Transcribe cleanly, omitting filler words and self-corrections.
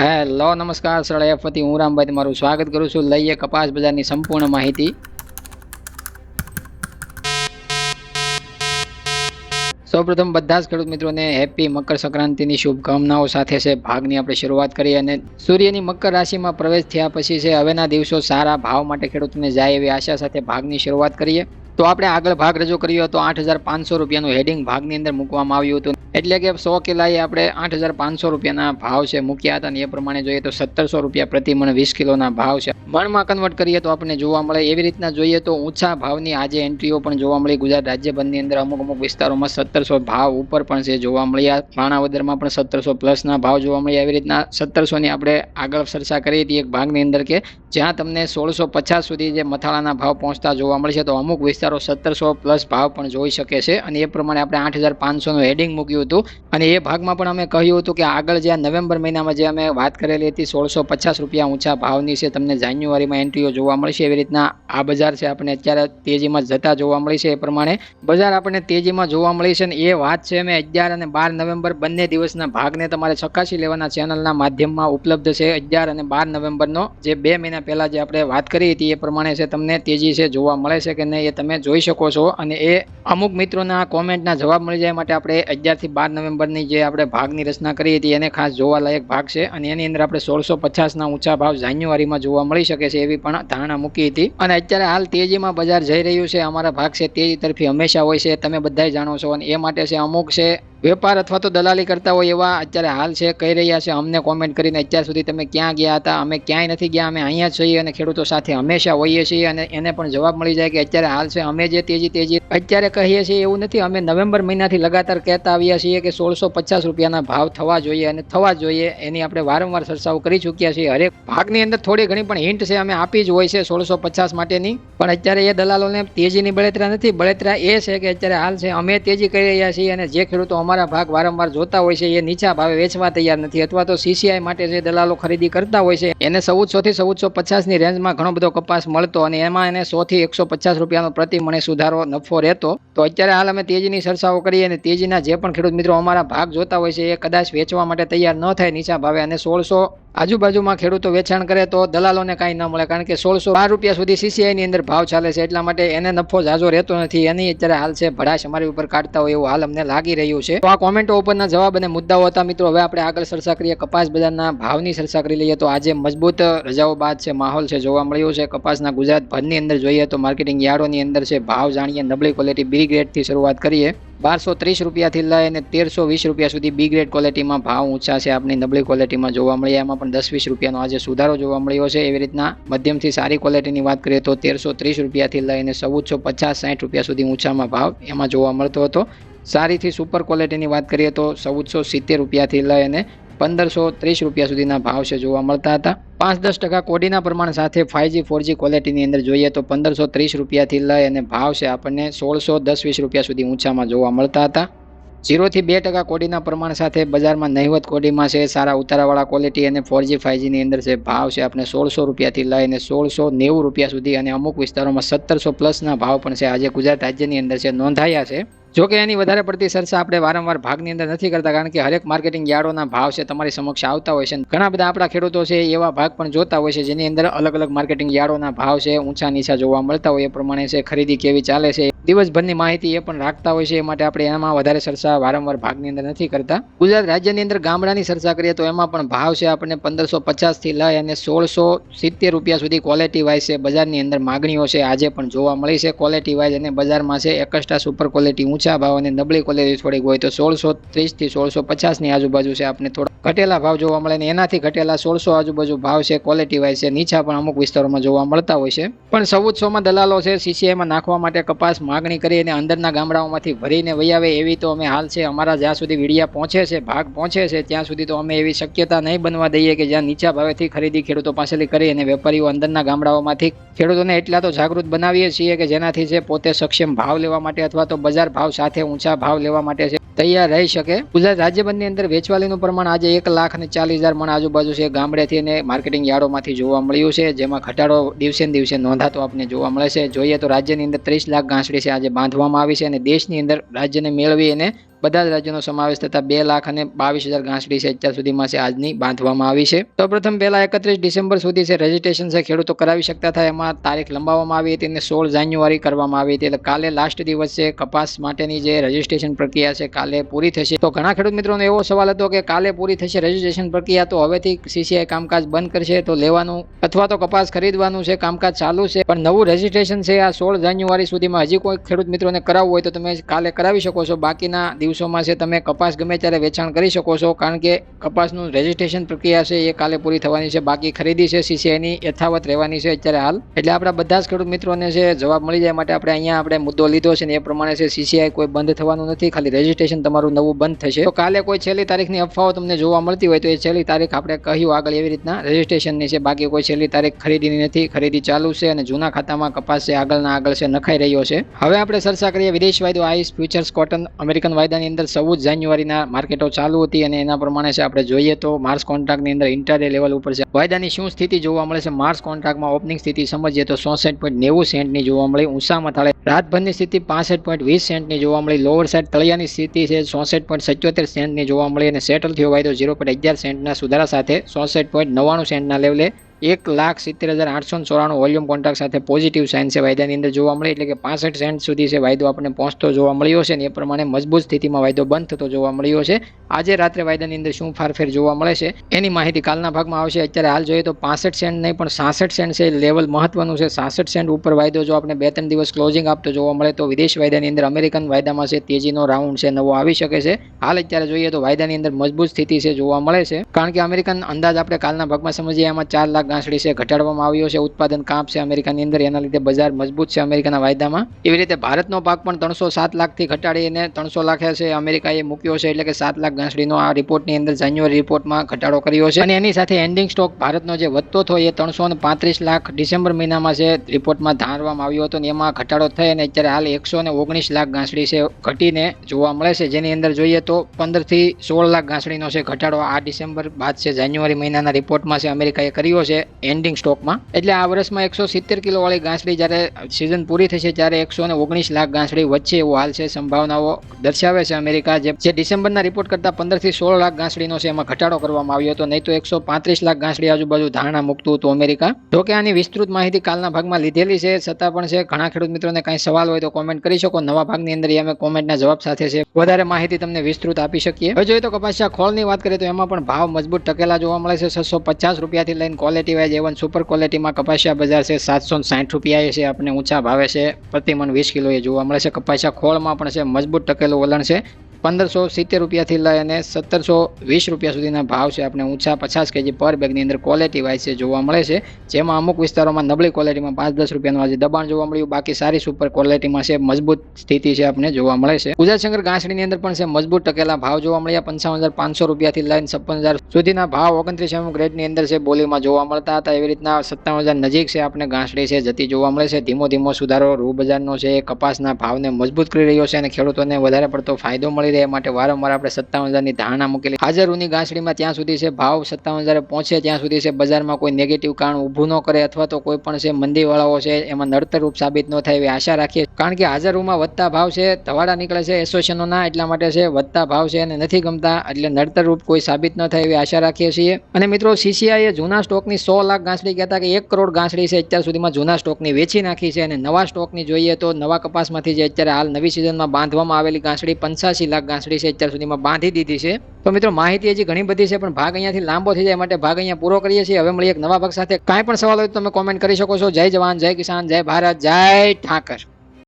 Hello નમસ્કાર સરળ F વતી હું રામભાઈ તમારું સ્વાગત કરું છું. લઈએ કપાસ બજારની સંપૂર્ણ માહિતી. સૌપ્રથમ બધા જ ખેડૂત મિત્રોને હેપી મકર સંક્રાંતિની શુભકામનાઓ સાથે છે ભાગની આપણે શરૂઆત કરીએ. અને સૂર્યની મકર રાશિમાં પ્રવેશ થયા પછી છે હવેના દિવસો સારા ભાવ માટે ખેડૂતોને જાય એવી આશા સાથે ભાગની શરૂઆત કરીએ. તો આપણે આગળ ભાગ રજૂ કર્યો હતો 8,500 રૂપિયાનું હેડિંગ ભાગની અંદર મૂકવામાં આવ્યું હતું. એટલે કે 100 કિલાએ આપણે 8,500 રૂપિયાના ભાવ છે મૂક્યા હતા. અને એ પ્રમાણે જોઈએ તો 1,700 રૂપિયા પ્રતિ મણ 20 કિલોના ભાવ છે. મણમાં કન્વર્ટ કરીએ તો આપણને જોવા મળે એવી રીતના જોઈએ તો ઊંચા ભાવની આજે એન્ટ્રીઓ પણ જોવા મળી. ગુજરાત રાજ્યભરની અંદર અમુક વિસ્તારોમાં 1,700 ભાવ ઉપર પણ છે જોવા મળ્યા. માણાવદરમાં પણ 1,700 પ્લસના ભાવ જોવા મળ્યા. એવી રીતના 1,700ની આપણે આગળ ચર્ચા કરી હતી એક ભાગની અંદર કે જ્યાં તમને 1,650 સુધી જે મથાળાના ભાવ પહોંચતા જોવા મળશે. તો અમુક વિસ્તારો 1,700 પ્લસ ભાવ પણ જોઈ શકે છે. અને એ પ્રમાણે આપણે 8,500નું હેડિંગ મૂક્યું હતું. અને એ ભાગમાં પણ અમે કહ્યું હતું કે આગળ જે નવેમ્બર મહિનામાં જે અમે વાત કરેલી હતી 1,650 રૂપિયા ઊંચા ભાવની છે તમને જાન્યુઆરીમાં એન્ટ્રીઓ જોવા મળશે. એવી રીતના આ બજાર છે આપણે અત્યારે તેજીમાં જતા જોવા મળી છે. એ પ્રમાણે બજાર આપણને તેજીમાં જોવા મળી છે. અને એ વાત છે અમે 11 અને 12 નવેમ્બર બંને દિવસના ભાગને તમારે ચકાસી લેવાના ચેનલના માધ્યમમાં ઉપલબ્ધ છે. 11 અને 12 નવેમ્બરનો જે 2 મહિના પહેલા જે આપણે વાત કરી હતી એ પ્રમાણે છે તમને તેજી છે જોવા મળે છે કે નહીં એ તમે જોઈ શકો છો. અને એ અમુક મિત્રોના કોમેન્ટના જવાબ મળી જાય માટે આપણે 11 થી 12 નવેમ્બરની જે આપણે ભાગની રચના કરી હતી એને ખાસ જોવાલાયક ભાગ છે. અને એની અંદર આપણે 1,650ના ઊંચા ભાવ જાન્યુઆરીમાં જોવા મળી શકે છે એવી પણ ધારણા મૂકી હતી. અને અત્યારે હાલ તેજીમાં બજાર જઈ રહ્યું છે. અમારા ભાગ છે તેજી તરફી હંમેશા હોય છે તમે બધા જાણો છો. અને એ માટે છે અમુક છે વેપાર અથવા તો દલાલી કરતા હોય એવા અત્યારે હાલ છે કહી રહ્યા છે અમને કોમેન્ટ કરીને અત્યાર સુધી તમે ક્યાં ગયા હતા. અમે ક્યાંય નથી ગયા, અમે અહીંયા છીએ અને ખેડૂતો સાથે હંમેશા હોઈએ છીએ. અને એને પણ જવાબ મળી જાય કે અત્યારે હાલ છે અમે જે તેજી અત્યારે કહીએ છીએ એવું નથી. અમે નવેમ્બર મહિનાથી લગાતાર કહેતા આવ્યા છીએ કે 1,650 રૂપિયાના ભાવ થવા જોઈએ અને થવા જોઈએ. એની આપણે વારંવાર ચર્ચાઓ કરી ચૂક્યા છીએ. હરેક ભાગની અંદર થોડી ઘણી પણ હિન્ટ છે અમે આપી જ હોય છે 1,650 માટેની. પણ અત્યારે એ દલાલોને તેજીની બળતરા નથી. બળતરા એ છે કે અત્યારે હાલ છે અમે તેજી કરી રહ્યા છીએ અને જે ખેડૂતો અમારા ભાગ વારંવાર જોતા હોય છે એ નીચા ભાવે વેચવા તૈયાર નથી. અથવા તો સીસીઆઈ માટે જે દલાલો ખરીદી કરતા હોય છે એને 1,400 થી 1,450ની રેન્જમાં ઘણો બધો કપાસ મળતો અને એમાં એને 100 થી 150 રૂપિયાનો પ્રતિ મણે સુધારો નફો રહેતો. તો અત્યારે હાલ અમે તેજીની ચર્ચાઓ કરીએ અને તેજીના જે પણ ખેડૂત મિત્રો અમારા ભાગ જોતા હોય છે એ કદાચ વેચવા માટે તૈયાર ન થાય નીચા ભાવે અને 1,600 આજુબાજુમાં ખેડૂતો વેચાણ કરે તો દલાલોને કાંઈ ન મળે. કારણ કે 1,612 રૂપિયા સુધી સીસીઆઈની અંદર ભાવ ચાલે છે. એટલા માટે એને નફો ઝાઝો રહેતો નથી. એની અત્યારે હાલ છે ભડાશ અમારી ઉપર કાઢતા હોય એવું હાલ અમને લાગી રહ્યું છે. તો આ કોમેન્ટો ઉપરના જવાબ અને મુદ્દાઓ હતા મિત્રો. હવે આપણે આગળ ચર્ચા કરીએ કપાસ બજારના ભાવની ચર્ચા કરી લઈએ. તો આજે મજબૂત રજાઓ બાદ છે માહોલ છે જોવા મળ્યો છે કપાસના. ગુજરાત ભરની અંદર જોઈએ તો માર્કેટિંગ યાર્ડોની અંદર છે ભાવ જાણીએ. નબળી ક્વોલિટી બી ગ્રેડથી શરૂઆત કરીએ 1,230 રૂપિયાથી લઈને 1,320 રૂપિયા સુધી બી ગ્રેડ ક્વોલિટીમાં ભાવ ઊંચા છે આપણી નબળી ક્વોલિટીમાં જોવા મળ્યા. એમાં પણ 10-20 રૂપિયાનો આજે સુધારો જોવા મળ્યો છે. એવી રીતના મધ્યમથી સારી ક્વોલિટીની વાત કરીએ તો 1,330 રૂપિયાથી લઈને 1,450-60 રૂપિયા સુધી ઊંચામાં ભાવ એમાં જોવા મળતો હતો. સારીથી સુપર ક્વોલિટીની વાત કરીએ તો 1,470 રૂપિયાથી લઈને 1,530 રૂપિયા સુધીના ભાવ છે જોવા મળતા હતા. 5-10% કોડીના પ્રમાણ સાથે 5G 4G ક્વોલિટીની અંદર જોઈએ તો 1,530 રૂપિયાથી લઈ અને ભાવ છે આપણને 1,610-20 રૂપિયા સુધી ઊંચામાં જોવા મળતા હતા. 0 થી 2% કોડીના પ્રમાણ સાથે બજારમાં નહિવત કોડીમાં છે સારા ઉતારાવાળા ક્વોલિટી અને 4G 5Gની અંદર છે ભાવ છે આપણે 1,600 રૂપિયાથી લઈને 1,690 રૂપિયા સુધી અને અમુક વિસ્તારોમાં 1,700 પ્લસના ભાવ પણ છે આજે ગુજરાત રાજ્યની અંદર છે નોંધાયા છે. જોકે એની વધારે પડતી ચર્ચા આપણે વારંવાર ભાગની અંદર નથી કરતા કારણ કે હરેક માર્કેટિંગ યાર્ડોના ભાવ છે તમારી સમક્ષ આવતા હોય છે. ઘણા બધા આપણા ખેડૂતો છે એવા ભાગ પણ જોતા હોય છે જેની અંદર અલગ અલગ માર્કેટિંગ યાર્ડોના ભાવ છે ઊંચા નીચા જોવા મળતા હોય. એ પ્રમાણે છે ખરીદી કેવી ચાલે છે દિવસભરની માહિતી એ પણ રાખતા હોય છે. એ માટે આપણે એમાં વધારે ચર્ચા વારંવાર ભાગની અંદર નથી કરતા. ગુજરાત રાજ્યની અંદર ગામડાની ચર્ચા કરીએ તો એમાં પણ ભાવ છે આપણને 1,550 થી લઈ અને 1,670 રૂપિયા સુધી ક્વોલિટી વાઇઝ છે બજારની અંદર માગણીઓ છે આજે પણ જોવા મળી છે. ક્વોલિટી વાઇઝ અને બજારમાં છે એકસ્ટ્રા સુપર ક્વોલિટી ઊંચા ભાવ અને નબળી ક્વોલિટી થોડીક હોય તો 1,630 થી 1,650ની આજુબાજુ છે આપણે થોડા ઘટેલા ભાવ જોવા મળે ને એનાથી ઘટેલા 1,600 આજુબાજુ ભાવ છે ક્વોલિટી વાઇઝ છે નીચા પણ અમુક વિસ્તારોમાં જોવા મળતા હોય છે. પણ 1,400માં દલાલો છે સીસીઆઈમાં નાખવા માટે કપાસ માગણી કરી અને અંદરના ગામડાઓમાંથી ભરીને વહી આવે એવી તો અમે હાલ છે અમારા જ્યાં સુધી વિડીયા પહોંચે છે ભાગ પહોંચે છે ત્યાં સુધી તો અમે એવી શક્યતા નહીં બનવા દઈએ કે જ્યાં નીચા ભાવેથી ખરીદી ખેડૂતો પાસેથી કરી અને વેપારીઓ અંદરના ગામડાઓમાંથી ખેડૂતોને એટલા તો જાગૃત બનાવીએ છીએ કે જેનાથી છે પોતે સક્ષમ ભાવ લેવા માટે અથવા તો બજાર ભાવ સાથે ઊંચા ભાવ લેવા માટે છે તૈયાર રહી શકે. ગુજરાત રાજ્યભરની અંદર વેચવાલીનું પ્રમાણ આજે 1,40,000 મણ આજુબાજુ છે ગામડેથી અને માર્કેટિંગ યાર્ડોમાંથી જોવા મળ્યું છે જેમાં ઘટાડો દિવસે ને દિવસે નોંધાતો આપણને જોવા મળે છે. જોઈએ તો રાજ્યની અંદર 30 લાખ ઘાસડી છે આજે બાંધવામાં આવી છે અને દેશની અંદર રાજ્યને મેળવી અને બધા જ રાજ્યોનો સમાવેશ થતા 2,22,000 ગાંસડી છે અત્યાર સુધીમાં છે આજની બાંધવામાં આવી છે. તો પ્રથમ પહેલા 31 ડિસેમ્બર સુધી છે રજીસ્ટ્રેશન છે ખેડૂતો કરાવી શકતા થાય. એમાં તારીખ લંબાવવામાં આવી હતી અને 16 જાન્યુઆરી કરવામાં આવી હતી. એટલે કાલે લાસ્ટ દિવસ છે કપાસ માટેની જે રજીસ્ટ્રેશન પ્રક્રિયા છે કાલે પૂરી થશે. તો ઘણા ખેડૂત મિત્રોનો એવો સવાલ હતો કે કાલે પૂરી થશે રજીસ્ટ્રેશન પ્રક્રિયા, તો હવેથી સીસીઆઈ કામકાજ બંધ કરશે તો લેવાનું અથવા તો કપાસ ખરીદવાનું છે કામકાજ ચાલુ છે. પણ નવું રજીસ્ટ્રેશન છે આ 16 જાન્યુઆરી સુધીમાં હજી કોઈ ખેડૂત મિત્રોને કરાવવું હોય તો તમે કાલે કરાવી શકો છો. બાકીના દિવસોમાં છે તમે કપાસ ગમે ત્યારે વેચાણ કરી શકો છો, કારણ કે કપાસનું રજીસ્ટ્રેશન પ્રક્રિયા છે એ કાલે પૂરી થવાની છે. બાકી ખરીદી છે સીસીઆઈની યથાવત રહેવાની છે અત્યારે હાલ. એટલે આપણા બધા જ ખેડૂત મિત્રોને છે જવાબ મળી જાય માટે આપણે મુદ્દો લીધો છે ને એ પ્રમાણે છે સીસીઆઈ કોઈ બંધ થવાનું નથી, ખાલી રજીસ્ટ્રેશન તમારું નવું બંધ થશે. તો કાલે કોઈ છેલ્લી તારીખની અફવાઓ તમને જોવા મળતી હોય તો એ છેલ્લી તારીખ આપણે કહ્યું આગળ એવી રીતના રજીસ્ટ્રેશનની છે. બાકી કોઈ છેલ્લી તારીખ ખરીદીની નથી, ખરીદી ચાલુ છે અને જૂના ખાતામાં કપાસ છે આગળના આગળ છે નખાઈ રહ્યો છે. હવે આપણે ચર્ચા કરીએ વિદેશ વાયદો આઈસ ફ્યુચર્સ કોટન અમેરિકન વાયદાની અંદર 14 જાન્યુઆરીના માર્કેટો ચાલુ હતી અને એના પ્રમાણે છે આપણે જોઈએ તો માર્ચ કોન્ટ્રાક્ટની અંદર ઇન્ટરડે લેવલ ઉપર છે વાયદાની શું સ્થિતિ જોવા મળે છે. માર્ચ કોન્ટ્રાક્ટમાં ઓપનિંગ સ્થિતિ સમજીએ તો 64.90 સેન્ટની જોવા મળી ઊંચામાં થાળે. રાતભરની સ્થિતિ 65.20 સેન્ટની જોવા મળી. લોઅર સાઈડ તળિયાની સ્થિતિ છે 64.77 સેન્ટની જોવા મળી અને સેટલ થયો વાયદો 0.11 સેન્ટના સુધારા સાથે 64.99 સેન્ટના લેવલે 1,70,894 વોલ્યુમ કોન્ટ્રાક્ટ સાથે પોઝિટિવ સાઇન છે વાયદાની અંદર જોવા મળે. એટલે કે 65 સેન્ટ સુધી છે વાયદો આપણને પહોંચતો જોવા મળ્યો છે અને એ પ્રમાણે મજબૂત સ્થિતિમાં વાયદો બંધ થતો જોવા મળ્યો છે. આજે રાત્રે વાયદાની અંદર શું ફારફેર જોવા મળે છે એની માહિતી કાલના ભાગમાં આવશે. અત્યારે હાલ જોઈએ તો 65 સેન્ટ નહીં પણ 66 સેન્ટ છે લેવલ મહત્વનું છે. 66 સેન્ટ ઉપર વાયદો જો આપણે 2-3 દિવસ ક્લોઝિંગ આપતો જોવા મળે તો વિદેશ વાયદાની અંદર અમેરિકન વાયદામાં છે તેજીનો રાઉન્ડ છે નવો આવી શકે છે. હાલ અત્યારે જોઈએ તો વાયદાની અંદર મજબૂત સ્થિતિ છે જોવા મળે છે, કારણ કે અમેરિકન અંદાજ આપણે કાલના ભાગમાં સમજીએ એમાં 4 લાખ ગાંસડી છે ઘટાડવામાં આવ્યો છે. ઉત્પાદન કાપ છે અમેરિકાની અંદર, એના લીધે બજાર મજબૂત છે અમેરિકાના વાયદામાં. એવી રીતે ભારતનો પાક પણ 307 લાખથી ઘટાડીને 300 લાખે છે અમેરિકાએ મૂક્યો છે. એટલે કે 7 લાખ ગાંસડીનો આ રિપોર્ટની અંદર જાન્યુઆરી રિપોર્ટમાં ઘટાડો કર્યો છે અને એની સાથે એન્ડિંગ સ્ટોક ભારતનો જે વધતો હતો એ 335 લાખ ડિસેમ્બર મહિનામાં છે રિપોર્ટમાં ધારવામાં આવ્યો હતો અને એમાં ઘટાડો થઈ અને અત્યારે હાલ 119 લાખ ગાંસડી છે ઘટીને જોવા મળે છે. જેની અંદર જોઈએ તો 15 થી 16 લાખ ગાંસડીનો છે ઘટાડો આ ડિસેમ્બર બાદ છે જાન્યુઆરી મહિનાના રિપોર્ટમાં છે અમેરિકાએ કર્યો છે એન્ડિંગ સ્ટોકમાં. એટલે આ વર્ષમાં 170 કિલો વાળી ગાંસડી જ્યારે સિઝન પૂરી થશે ત્યારે 119 લાખ ગાંસડી વચ્ચે એવો હાલ છે સંભાવનાઓ દર્શાવે છે અમેરિકા. જે ડિસેમ્બરના રિપોર્ટ કરતા 15 થી 16 લાખ ગાંસડીનો છે એમાં ઘટાડો કરવામાં આવ્યો હતો, નહીં તો 135 લાખ ગાંસડી આજુબાજુ ધારણા મૂકતું હતું અમેરિકા. જો કે આની વિસ્તૃત માહિતી કાલના ભાગમાં લીધેલી છે, છતાં પણ છે ઘણા ખેડૂત મિત્રોને કાંઈ સવાલ હોય તો કોમેન્ટ કરી શકો. નવા ભાગની અંદર અમે કોમેન્ટના જવાબ સાથે છે વધારે માહિતી તમને વિસ્તૃત આપી શકીએ. હવે જોઈએ તો કપાસિયા ખોળની વાત કરીએ તો એમાં પણ ભાવ મજબૂત ટકેલા જોવા મળે છે. 650 રૂપિયાથી લઈને ક્વોલિટી વાઇઝ A1 સુપર ક્વોલિટીમાં કપાસિયા બજાર છે 760 રૂપિયા છે આપણે ઊંચા ભાવે છે પ્રતિ મણ 20 કિલો એ જોવા મળે છે. કપાસિયા ખોળમાં પણ છે મજબૂત ટકેલું વલણ છે. 1570 રૂપિયાથી લઈ અને 1720 રૂપિયા સુધીના ભાવ છે આપણે ઊંચા 50 કેજી પર બેગની અંદર ક્વોલિટી વાઇઝ છે જોવા મળે છે. જેમાં અમુક વિસ્તારોમાં નબળી ક્વોલિટીમાં 5-10 રૂપિયાનું આજે દબાણ જોવા મળ્યું, બાકી સારી સુપર ક્વોલિટીમાં છે મજબૂત સ્થિતિ છે આપણે જોવા મળે છે. ગુજરાત શંકર ગાંસડીની અંદર પણ છે મજબૂત ટકેલા ભાવ જોવા મળ્યા. 55,500 રૂપિયાથી લઈને 56,000 સુધીના ભાવ 29 ગ્રેડની અંદર છે બોલીમાં જોવા મળતા હતા. એવી રીતના 57,000 નજીક છે આપણે ગાંસડી છે જતી જોવા મળે છે. ધીમો ધીમો સુધારો રૂ બજારનો છે કપાસના ભાવને મજબૂત કરી રહ્યો છે અને ખેડૂતોને વધારે પડતો ફાયદો મળી રહે માટે વારંવાર આપણે 57,000 ની ધારણા મૂકેલી. હાજર રૂની ગાંસડીમાં ત્યાં સુધી છે ભાવ 57,000 પહોંચે ત્યાં સુધી છે બજારમાં કોઈ નેગેટિવ કારણ ઊભું ન કરે અથવા તો કોઈ પણ છે મંદીવાળાઓ છે એમાં નડતરરૂપ સાબિત ન થાય એવી આશા રાખીએ, કારણ કે હાજર રૂમાં વધતા ભાવ છે ધવાડા નીકળે છે એસોસિએશનોના, એટલા માટે છે વધતા ભાવ છે અને નથી ગમતા એટલે નડતરરૂપ કોઈ સાબિત ન થાય એવી આશા રાખીએ છીએ. અને મિત્રો સીસીઆઈએ જૂના સ્ટોકની 100 લાખ ગાંસડી કહેતા કે 1 કરોડ ગાંસડી છે અત્યાર સુધીમાં જૂના સ્ટોકની વેચી નાખી છે અને નવા સ્ટોકની જોઈએ તો નવા કપાસમાંથી જે અત્યારે હાલ નવી સિઝનમાં બાંધવામાં આવેલી ગાંસડી 85 લાખ ગાંસડી છે અત્યાર સુધીમાં બાંધી દીધી છે. તો મિત્રો માહિતી હજી ઘણી બધી છે પણ ભાગ અહીંયાથી લાંબો થઈ જાય માટે ભાગ અહીંયા પૂરો કરીએ છીએ. હવે મળીએ એક નવા ભાગ સાથે. કાંઈ પણ સવાલ હોય તો તમે કોમેન્ટ કરી શકો છો. જય જવાન, જય કિસાન, જય ભારત, જય ઠાકર.